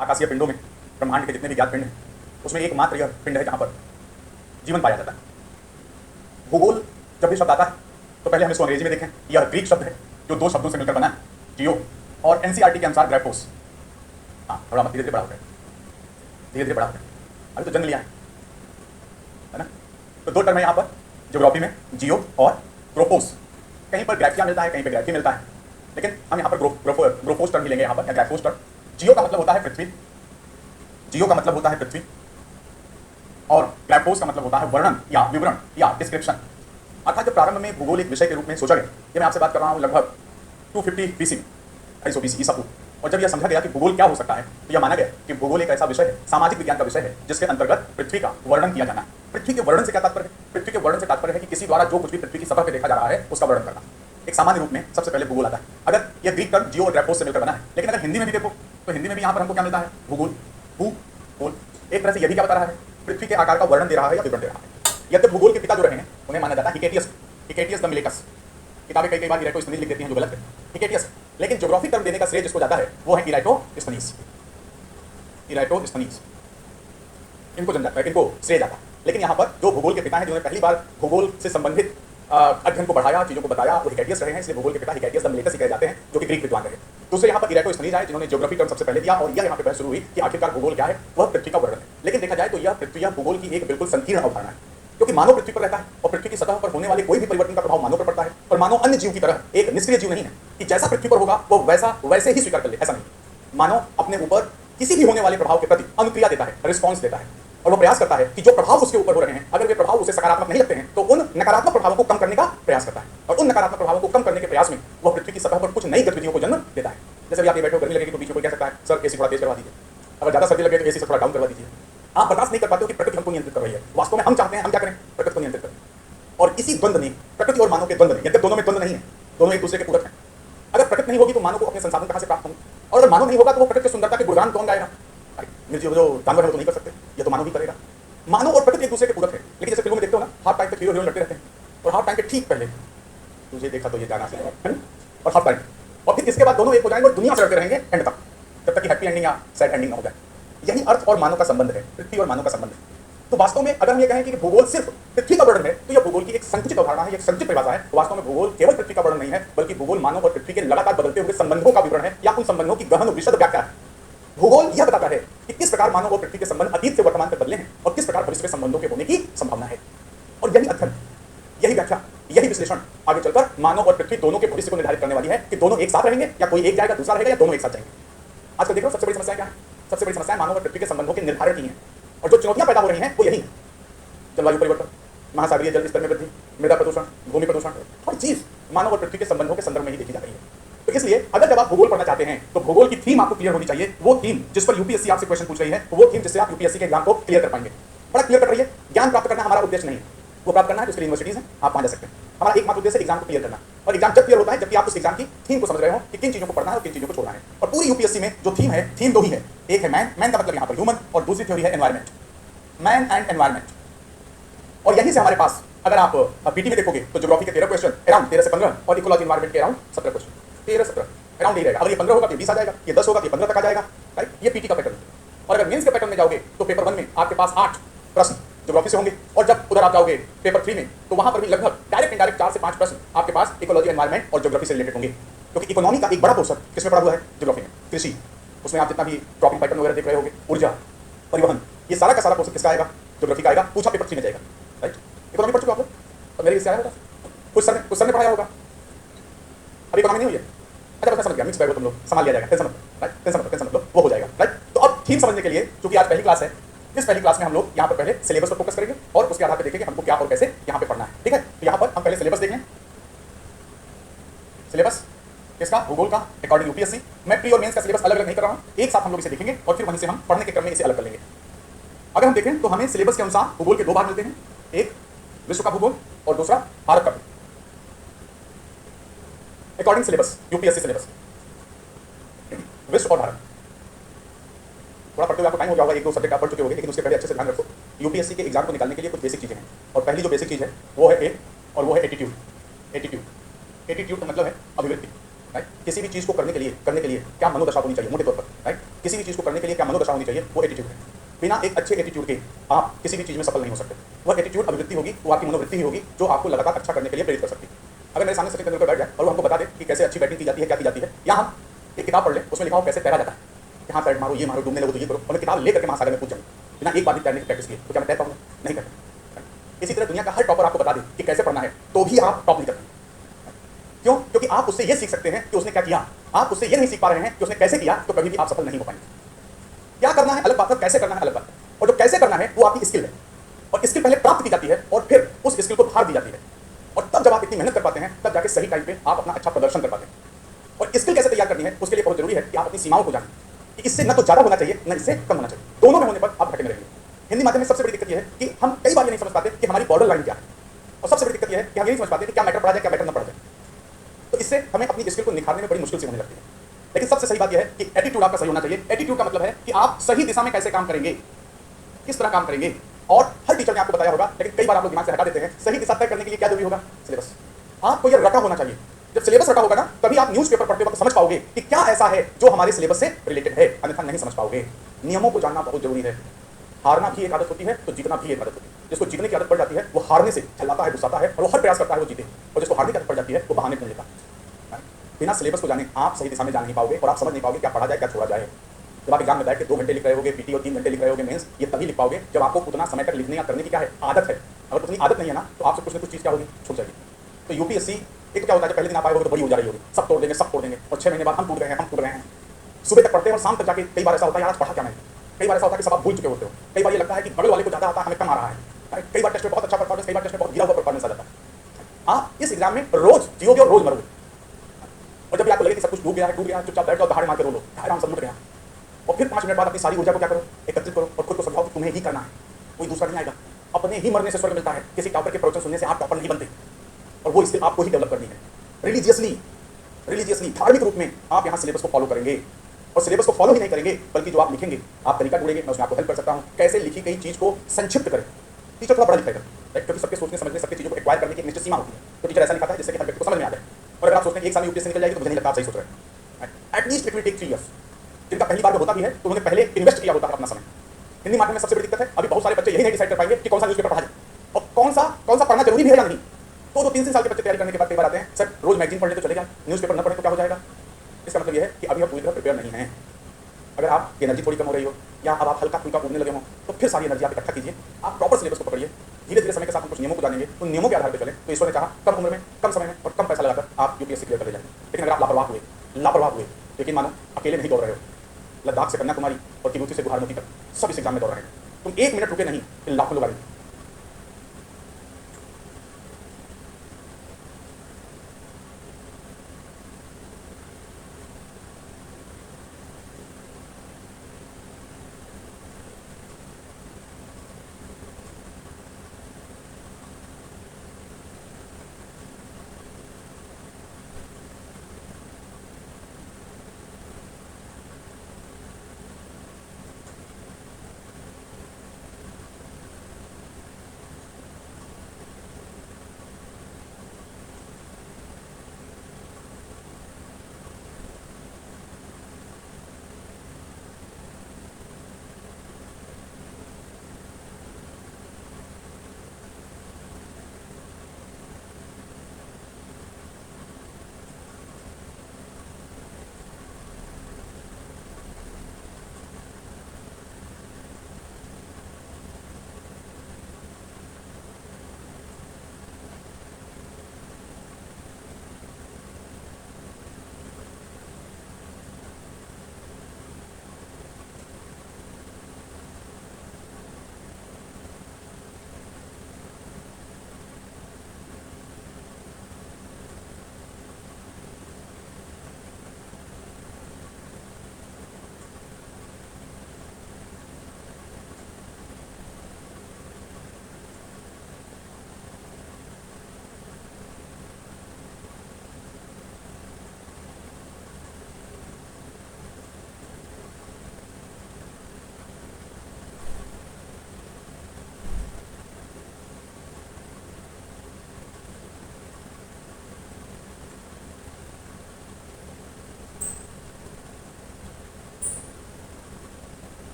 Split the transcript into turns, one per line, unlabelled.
आकाशीय पिंडों में ब्रह्मांड के जितने भी ज्ञात पिंड हैं उसमें एकमात्र यह पिंड है जहाँ पर जीवन पाया जाता है। भूगोल जब भी शब्द आता है तो पहले हम इसको अंग्रेजी में देखें। यह ग्रीक शब्द है जो दो शब्दों से मिलकर बना है, जियो और एनसीईआरटी के अनुसार ग्राफोस। हाँ, थोड़ा मत, धीरे धीरे बड़ा होता है, धीरे धीरे बड़ा होता है, अभी तो जन्म लिया है ना। तो दो टर्म है यहाँ पर ज्योग्राफी में, जियो और ग्रोफोस। कहीं पर ग्राफिया मिलता है, कहीं पर ग्राफी मिलता है, लेकिन हम यहाँ पर ग्रोफोस टर्म ही लेंगे यहाँ पर, या ग्राफोस टर्म। जियो का मतलब होता है पृथ्वी, जियो का मतलब होता है पृथ्वी, और ग्राफोस का मतलब होता है वर्णन या विवरण या डिस्क्रिप्शन। अर्थात जब प्रारंभ में भूगोल एक विषय के रूप में सोचा गया, ये मैं आपसे बात कर रहा हूँ लगभग 250 BC, 250 BC ईसा पूर्व। और जब यह समझा गया कि भूगोल क्या हो सकता है तो यह माना गया कि भूगोल एक ऐसा विषय है, सामाजिक विज्ञान का विषय है, जिसके अंतर्गत पृथ्वी का वर्णन किया जाना है। पृथ्वी के वर्णन से क्या तात्पर्य है? पृथ्वी के वर्णन से तात्पर्य है कि किसी द्वारा जो कुछ भी पृथ्वी की सतह पर देखा जा रहा है उसका वर्णन करना। एक सामान्य रूप में सबसे पहले भूगोल आता है। अगर यह ग्रीक टर्म जियो और ग्राफोस से मिलकर बना है, लेकिन अगर हिंदी में भी देखो तो हिंदी में भी यहाँ पर हमको क्या मिलता है? भूगोल। भूगोल एक तरह से यही क्या बता रहा है? पृथ्वी के आकार का वर्णन दे रहा है या विवरण दे रहा है। यद्यपि भूगोल के पिता जो रहे हैं उन्हें माना जाता है हिकेटियस द मिलेटस। किताबें कई बार इराटोस्थनीज लिख देती हैं जो गलत है, हिकेटियस। लेकिन ज्योग्राफी टर्म देने का श्रेय जिसको जाता है वो है इराटोस्थनीज। इनको श्रेय जाता है। लेकिन यहाँ पर जो भूगोल के पिता हैं, जिन्होंने पहली बार भूगोल से संबंधित अध्ययन को बढ़ाया, चीजों को बताया, वो हिकेटियस रहे हैं, इसलिए भूगोल के पिता हिकेटियस द मिलेटस कहे जाते हैं, जो कि ग्रीक विद्वान रहे। दूसरे यहाँ पर इराटोस्थनीज आए, जिन्होंने ज्योग्राफी टर्म सबसे पहले दिया, और यह यहाँ पे बहस शुरू हुई कि आखिरकार भूगोल क्या है? वह पृथ्वी का वर्णन है। लेकिन देखा जाए तो यह पृथ्वी या भूगोल की एक बिल्कुल संकीर्ण अवधारणा है, क्योंकि मानव पृथ्वी पर रहता है और पृथ्वी की सतह पर होने वाले कोई भी परिवर्तन का प्रभाव मानव पर पड़ता है। और मानव अन्य जीव की तरह एक निष्क्रिय जीव नहीं है कि जैसा पृथ्वी पर होगा वो वैसे ही स्वीकार कर ले, ऐसा नहीं। मानव अपने ऊपर किसी भी होने वाले प्रभाव के प्रति अनुक्रिया देता है, रिस्पॉन्स देता है, और वो प्रयास करता है कि जो प्रभाव उसके ऊपर हो रहे हैं, अगर वे प्रभाव उसे सकारात्मक नहीं लगते हैं तो उन नकारात्मक प्रभावों को कम करने का प्रयास करता है। और उन नकारात्मक प्रभावों को कम करने के प्रयास में वह पृथ्वी की सतह पर कुछ नई गतिविधियों को जन्म देता है। जैसे भी आप ये बैठे हो, गर्मी लगेगी तो बीच में कोई कह सकता है सर एसी थोड़ा तेज करवा दीजिए, अगर ज्यादा सर्दी लगे तो एसी से थोड़ा डाउन करवा दीजिए। आप बर्दाश्त नहीं कर पाते हो कि प्रकृति हमको नियंत्रित कर रही है। वास्तव में हम चाहते हैं हम क्या करें? प्रकृति को नियंत्रित करें। और इसी द्वंद्व ने, प्रकृति और मानव के द्वंद्व ने, यद्यपि दोनों में द्वंद्व नहीं है, दोनों एक दूसरे के पूरक हैं। अगर प्रकृति नहीं होगी तो मानव को अपने संसाधन कहां से प्राप्त होंगे? और अगर मानव नहीं होगा तो वो प्रकृति की सुंदरता के गुणगान कौन गाएगा? जो जानवर है वो तो नहीं कर सकते, ये तो मानव ही करेगा। मानव और प्रकृति एक दूसरे के पूरक है। लेकिन जैसे फिल्मों में देखते हो ना, हाफ टाइम तक हीरो हीरोइन लड़ते रहते हैं, और हाफ टाइम के ठीक पहले तुझे देखा तो ये जाना है ना, और हाफ टाइम, और फिर इसके बाद दोनों एक हो जाएंगे और दुनिया से लड़ते रहेंगे एंड तक, जब तक कि हैप्पी एंडिंग या सैड एंडिंग ना हो जाए। यही अर्थ और मानव का संबंध है, पृथ्वी और मानव का संबंध है। तो वास्तव में अगर हम ये कहें कि भूगोल सिर्फ पृथ्वी का वर्णन है तो यह भूगोल की एक संकुचित अवधारणा है, एक संकुचित परिभाषा है। वास्तव में भूगोल केवल पृथ्वी का वर्णन नहीं है, बल्कि भूगोल मानव और पृथ्वी के लगातार बदलते हुए संबंधों का विवरण है, या उन संबंधों की गहन विशद व्याख्या है। भूगोल यह बताता है कि किस प्रकार मानव और पृथ्वी के संबंध अतीत से वर्तमान तक बदले हैं और किस प्रकार भविष्य में संबंधों के होने की संभावना है। और यही अध्ययन, यही व्याख्या, यही विश्लेषण आगे चलकर मानव और पृथ्वी दोनों के भविष्य को निर्धारित करने वाली है कि दोनों एक साथ रहेंगे या कोई एक जाएगा दूसरा रहेगा या दोनों एक साथ जाएंगे। आजकल देख रहे हो सबसे बड़ी समस्या क्या है? सबसे बड़ी समस्या मानव और पृथ्वी के संबंधों के निर्धारण की है, और जो चुनौतियां पैदा हो रही हैं वो यही है। जलवायु परिवर्तन, महासागरीय जल स्तर में वृद्धि, मृदा प्रदूषण, भूमि प्रदूषण, हर चीज मानव और पृथ्वी के संबंधों के संदर्भ में ही देखी जा रही है। तो इसलिए अगर जब आप भूगोल पढ़ना चाहते हैं तो भूगोल की थीम आपको क्लियर होनी चाहिए। वो थीम जिस पर यूपीएससी आपसे क्वेश्चन पूछ रही है, वो थीम जिससे आप यूपीएससी के एग्जाम को क्लियर कर पाएंगे। बड़ा क्लियर कर रही है। ज्ञान प्राप्त करना हमारा उद्देश्य नहीं है, वो प्राप्त करना है, उसके लिए यूनिवर्सिटीज हैं, आप वहां जा सकते हैं। हमारा एकमात्र उद्देश्य एग्जाम को क्लियर करना, और एग्जाम जब क्लियर होता है जबकि आप उस एग्जाम की थीम को समझ रहे हो कि किन चीजों को पढ़ना है और किन चीजों को छोड़ना है। और पूरी यूपीएससी में जो थीम है, थीम दो ही है, एक है मैन का मतलब यहाँ पर ह्यूमन, और दूसरी थ्योरी है एनवायरमेंट, मैन एंड एनवायरमेंट। और यहीं से हमारे पास, अगर आप पीटी में देखोगे तो ज्योग्राफी के 13 क्वेश्चन, अराउंड 13 से 15, और इकोलॉजी एनवायरमेंट के अराउंड 17 क्वेश्चन, 13-17 अराउंड ही रहेगा। अगर ये 15 होगा तो 20 आ जाएगा, ये 10 होगा तो 15 तक आ जाएगा, राइट? ये पीटी का पैटर्न। और अगर मेंस के पैटर्न में जाओगे तो पेपर 1 में आपके पास 8 प्रश्न ज्योग्राफी से होंगे, और जब उधर आप जाओगे पेपर 3 में तो वहां पर भी लगभग डायरेक्ट इनडायरेक्ट 4 से 5 प्रश्न आपके पास इकोलॉजी एनवायरमेंट और ज्योग्राफी से रिलेटेड होंगे। क्योंकि इकोनॉमी का एक बड़ा पोर्शन किसमें पड़ा हुआ है? ज्योग्राफी में। कृषि, उसमें आप जितना भी क्रॉपिंग पैटर्न वगैरह देख रहे होगे, ऊर्जा, परिवहन, ये सारा का सारा पोर्शन किसका आएगा? ज्योग्राफी का आएगा। पूछा पेपर 3 में जाएगा, राइट? इकोनॉमी पढ़ चुके आप लोग? तो मेरे इससे आया होगा, कुछ सर ने पढ़ाया होगा, अभी इकोनॉमी नहीं हुई है। अच्छा बस समझ गया, मिक्स बैग हो तुम लोग, संभाल लिया जाएगा, टेंशन मत लो, राइट? टेंशन मत लो, वो हो जाएगा, राइट? तो अब थीम समझने के लिए, क्योंकि आज पहली क्लास है, इस पहली क्लास में हम लोग यहाँ पर पहले सिलेबस पर फोकस करेंगे और उसके आधार पर देखेंगे हमको क्या और कैसे यहाँ पे पढ़ना है, ठीक है? तो यहाँ पर हम पहले सिलेबस देख लें। सिलेबस किसका? भूगोल का, अकॉर्डिंग यूपीएससी। मैं प्री और मेंस का सिलेबस अलग अलग नहीं कर रहा हूँ, एक साथ हम लोग इसे देखेंगे और फिर वहीं से हम पढ़ने के क्रम में इसे अलग कर लेंगे। अगर हम देखें तो हमें सिलेबस के अनुसार भूगोल के 2 भाग मिलते हैं, एक विश्व का भूगोल और दूसरा भारत का। अकॉर्डिंग सिलेबस, यूपीएससी सिलेबस, विश्व और भारत। थोड़ा पढ़ते हुए आपको टाइम हो जाएगा, 1-2 सब्जेक्ट आप पढ़ चुके होंगे, लेकिन उसके पहले अच्छे से ध्यान रखो। यूपीएससी के एग्जाम को निकालने के लिए कुछ बेसिक चीजें हैं, और पहली जो बेसिक चीज है वो है ए, और वो है एटीट्यूड। एटीट्यूड का मतलब है अभिवृत्ति, राइट? किसी भी चीज को करने के लिए क्या मनोदशा होनी चाहिए मोटे तौर पर, राइट? किसी भी चीज़ को करने के लिए क्या मनोदशा होनी चाहिए, वो एटीट्यूड है। बिना एक अच्छे एटीट्यूड के आप किसी भी चीज़ में सफल नहीं हो सकते। वह एटीट्यूड अभिवृत्ति होगी, वो आपकी मनोवृत्ति ही होगी जो आपको लगातार अच्छा करने के लिए प्रेरित कर सकती है। अगर मेरे सामने सचिन तेंदुलकर बैठ जाए और वो हमको बता दे कि कैसे अच्छी बैटिंग की जाती है, क्या की जाती है, या हम एक किताब पढ़ लें, उसमें लिखा हो कैसे तैरा जाता है, कि हाँ साइड मारो, ये मारो, डूबने लगो तो ये करो, और मैं किताब लेकर के महासागर में कूद जाऊँ बिना एक बार भी तैरने की प्रैक्टिस किए, तो क्या मैं तैर पाऊंगा? नहीं कर पाऊंगा। इसी तरह दुनिया का हर टॉपर आपको बता दे कि कैसे पढ़ना है, तो भी आप टॉप नहीं कर पाएंगे। क्यों? क्योंकि आप उससे ये सीख सकते हैं कि उसने क्या किया, आप उससे ये नहीं सीख पा रहे हैं कि उसने कैसे किया, तो कभी भी आप सफल नहीं हो पाएंगे। क्या करना है अलग बात है, कैसे करना है अलग बात है, और जो कैसे करना है वो आपकी स्किल है, और स्किल पहले प्राप्त की जाती है और फिर उस स्किल को धार दी जाती है, और तब जब आप इतनी मेहनत कर पाते हैं तब जाके सही टाइम पे आप अपना अच्छा प्रदर्शन कर पाते हैं। और स्किल कैसे तैयार करनी है, उसके लिए बहुत जरूरी है कि आप अपनी सीमाओं को जानें कि इससे न तो ज्यादा होना चाहिए न इससे कम होना चाहिए, दोनों में होने पर आप घटे में रहेंगे। हिंदी माध्यम में सबसे बड़ी दिक्कत यह है कि हम कई बार ये नहीं समझ पाते कि हमारी बॉर्डर लाइन क्या है, और सबसे बड़ी दिक्कत यह है कि हम ये नहीं समझ पाते कि क्या मैटर पड़ा जाए, क्या मैटर न पड़ा जाए। तो इससे हमें अपनी स्किल को निखारने में बड़ी मुश्किल से होने लगती है। लेकिन सबसे सही बात यह है कि एटीट्यूड आपका सही होना चाहिए। एटीट्यूड का मतलब है कि आप सही दिशा में कैसे काम करेंगे, किस तरह काम करेंगे, और हर टीचर ने आपको बताया होगा, लेकिन कई बार आप लोग दिमाग से हटा देते हैं। सही दिशा तय करने के लिए क्या जरूरी होगा? सिलेबस। आपको यह रटा होना चाहिए। जब सिलेबस रटा होगा ना, तभी आप न्यूज़पेपर पढ़ते वक्त समझ पाओगे कि क्या ऐसा है जो हमारे सिलेबस से रिलेटेड है, अन्यथा नहीं समझ पाओगे। नियमों को जानना बहुत जरूरी है। हारना भी एक आदत होती है तो जीतना भी एक आदत होती है। जिसको जीतने की आदत पड़ जाती है वो हारने से चिल्लाता है, गुस्साता है, और वो हर प्रयास करता है वो जीते, और जिसको हारने की आदत पड़ जाती है वो बहाने ढूंढ लेता है। बिना सिलेबस को जाने आप सही दिशा में जा नहीं पाओगे, और आप समझ नहीं पाओगे क्या पढ़ा जाए, क्या छोड़ा जाए। जब आप एग्जाम में बैठ के 2 घंटे लिख रहे होगे पीटी और 3 घंटे लिख रहे होगे मेंस, ये तभी लिख पाओगे जब आपको उतना समय तक लिखने या करने की क्या है, आदत है। अगर उतनी आदत नहीं है ना, तो आपसे कुछ न कुछ चीज़ क्या होगी, छूट जाएगी। तो यूपीएससी एक तो क्या होता है, पहले दिन आप आए होगे तो बड़ी हो जा रही होगी, सब तोड़ देंगे, सब तोड़ देंगे, और 6 महीने बाद हम टूट गए हैं, हम टूट रहे हैं। सुबह तक पढ़ते हैं और शाम तक जाके कई बार ऐसा होता है यार आज पढ़ा क्या मैंने, कई बार ऐसा होता है कि सब आप भूल चुके होते हो, कई बार ये लगता है कि बगल वाले को ज़्यादा आता है, हमें कम आ रहा है, कई बार टेस्ट में बहुत अच्छा परफॉर्मेंस, कई बार टेस्ट में बहुत गिरा हुआ परफॉर्मेंस आ जाता है। आप इस एग्जाम में रोज जियोगे और रोज मरोगे, और जब भी आपको लगे कि सब कुछ डूब गया है, टूट गया है, चुपचाप बैठ जाओ, दहाड़े मार के रो लो, आराम से लुट गया, और फिर 5 मिनट बाद अपनी सारी ऊर्जा को क्या करो, एकत्रित करो, और खुद को समझाओ कि तुम्हें ही करना है, कोई दूसरा नहीं आएगा। अपने ही मरने से स्वर्ग मिलता है। किसी टॉपर के प्रवचन सुनने से आप टॉपर नहीं बनते, और वो स्किल आपको ही डेवलप करनी है। रिलीजियसली धार्मिक रूप में आप यहाँ सिलेबस को फॉलो करेंगे, और सिलेबस को फॉलो ही नहीं करेंगे बल्कि जो आप लिखेंगे आप तरीका ढूंढेंगे। मैं उसमें आपको हेल्प कर सकता हूँ, कैसे लिखी गई चीज़ को संक्षिप्त करें। टीचर थोड़ा बड़ा लिखेगा, क्योंकि सबके सोचने समझने, सबकी चीज़ों को एक्वायर करने की एक निश्चित सीमा होती है, तो टीचर ऐसा लिखाता है जिससे कि हर व्यक्ति को समझ में आ जाए। और अगर आप सोचते हैं एक साल में यूपीएससी निकल जाएगी, तो मुझे नहीं लगता आप सही सोच रहे हैं। At least it will take 3 years. जिनका पहली बार में होता भी है तो उन्होंने पहले इन्वेस्ट किया होता है अपना समय। हिंदी माध्यम में सबसे बड़ी दिक्कत है, अभी बहुत सारे बच्चे यही नहीं डिसाइड कर पाएंगे कि कौन सा न्यूज़पेपर पढ़ा जाए, और कौन सा पढ़ना जरूरी भी है या नहीं। तो 2-3 साल के बच्चे तैयारी करने के बाद कई बार आते हैं, सर रोज मैगजीन पढ़ने तो चलेगा, न्यूज़पेपर न पढ़े तो क्या हो जाएगा। इसका मतलब यह है कि अभी आप पूरी तरह प्रिपेयर नहीं हैं। अगर आपकी एनर्जी थोड़ी कम हो रही हो, या अब आप हल्का फुल्का उड़ने लगे हो, तो फिर सारी एनर्जी आप इकट्ठा कीजिए, आप प्रॉपर सिलेबस को पकड़िए। धीरे धीरे समय के साथ हम कुछ नियमों को जानेंगे, उन नियमों के आधार पर चलें, तो ईश्वर ने चाहा कम उम्र में, कम समय में और कम पैसा लगाकर आप यूपीएससी क्लियर कर ले जाएंगे। लेकिन अगर आप लापरवाह हुए, लेकिन मानो अकेले नहीं दौड़ रहे हो, लद्दाख से कन्याकुमारी और तिब्बत से गुवाहाटी तक सब इस एग्जाम में दौड़ रहे हैं, तुम 1 मिनट रुके नहीं, फिर लाखों लोग आएंगे।